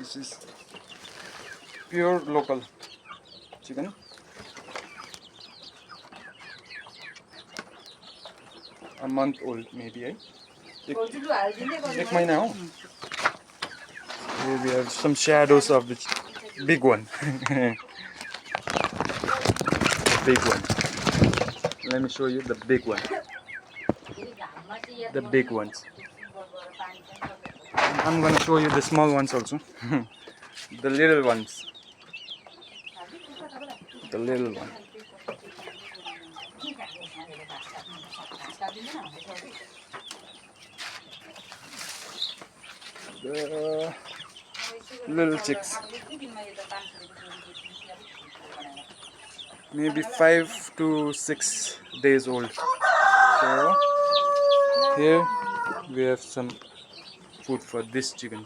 This is pure local chicken. A month old maybe, eh? एक महीना हो. Here we have some shadows of the big one. Big one. Let me show you the big one. The big ones. I'm gonna show you the small ones also. The little ones. The little one. The little chicks. Maybe 5 to 6 days old. So here we have some food for these chickens.